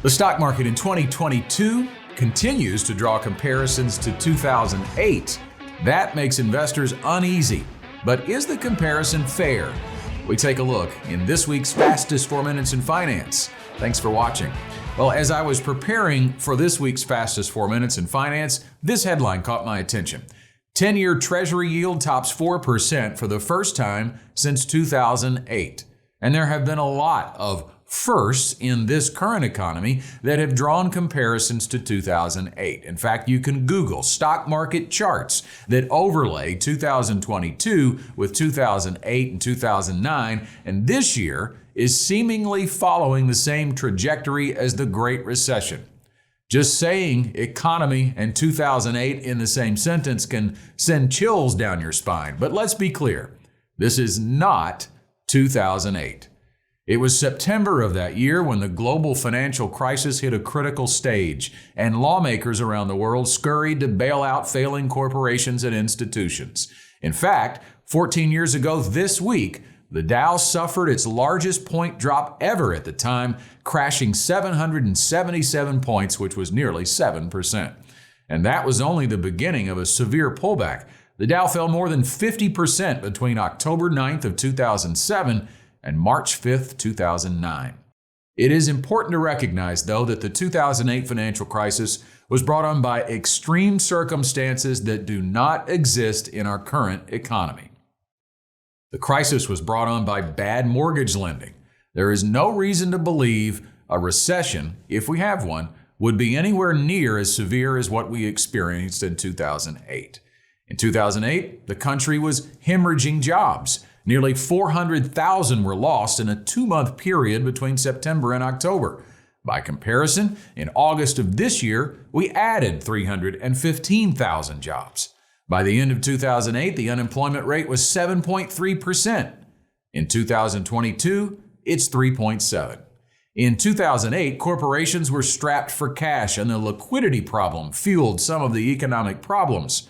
The stock market in 2022 continues to draw comparisons to 2008. That makes investors uneasy. But is the comparison fair? We take a look in this week's Fastest 4 Minutes in Finance. Thanks for watching. Well, as I was preparing for this week's Fastest 4 Minutes in Finance, this headline caught my attention. 10-year Treasury yield tops 4% for the first time since 2008. And there have been a lot of firsts in this current economy that have drawn comparisons to 2008. In fact, you can Google stock market charts that overlay 2022 with 2008 and 2009, and this year is seemingly following the same trajectory as the Great Recession. Just saying economy and 2008 in the same sentence can send chills down your spine, but let's be clear, this is not 2008. It was September of that year when the global financial crisis hit a critical stage, and lawmakers around the world scurried to bail out failing corporations and institutions. In fact, 14 years ago this week, the Dow suffered its largest point drop ever at the time, crashing 777 points, which was nearly 7%. And that was only the beginning of a severe pullback. The Dow fell more than 50% between October 9th of 2007 and March 5th, 2009. It is important to recognize, though, that the 2008 financial crisis was brought on by extreme circumstances that do not exist in our current economy. The crisis was brought on by bad mortgage lending. There is no reason to believe a recession, if we have one, would be anywhere near as severe as what we experienced in 2008. In 2008, the country was hemorrhaging jobs. Nearly 400,000 were lost in a 2-month period between September and October. By comparison, in August of this year, we added 315,000 jobs. By the end of 2008, the unemployment rate was 7.3%. In 2022, it's 3.7%. In 2008, corporations were strapped for cash, and the liquidity problem fueled some of the economic problems.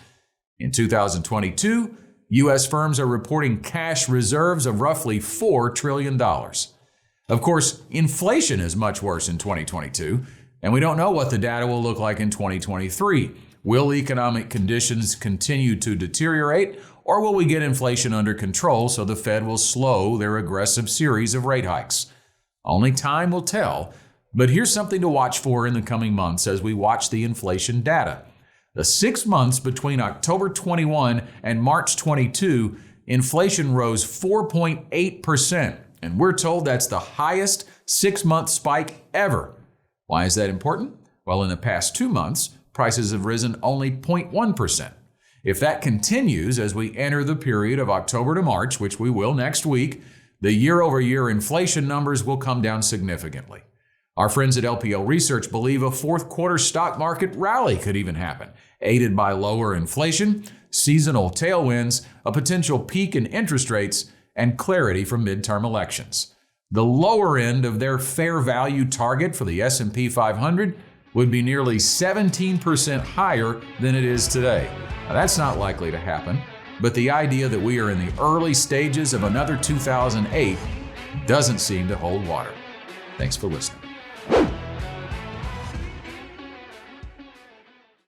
In 2022, U.S. firms are reporting cash reserves of roughly $4 trillion. Of course, inflation is much worse in 2022, and we don't know what the data will look like in 2023. Will economic conditions continue to deteriorate, or will we get inflation under control so the Fed will slow their aggressive series of rate hikes? Only time will tell, but here's something to watch for in the coming months as we watch the inflation data. The 6 months between October 21 and March 22, inflation rose 4.8%, and we're told that's the highest 6-month spike ever. Why is that important? Well, in the past 2 months, prices have risen only 0.1%. If that continues as we enter the period of October to March, which we will next week, the year-over-year inflation numbers will come down significantly. Our friends at LPL Research believe a fourth quarter stock market rally could even happen, aided by lower inflation, seasonal tailwinds, a potential peak in interest rates, and clarity from midterm elections. The lower end of their fair value target for the S&P 500 would be nearly 17% higher than it is today. Now, that's not likely to happen, but the idea that we are in the early stages of another 2008 doesn't seem to hold water. Thanks for listening.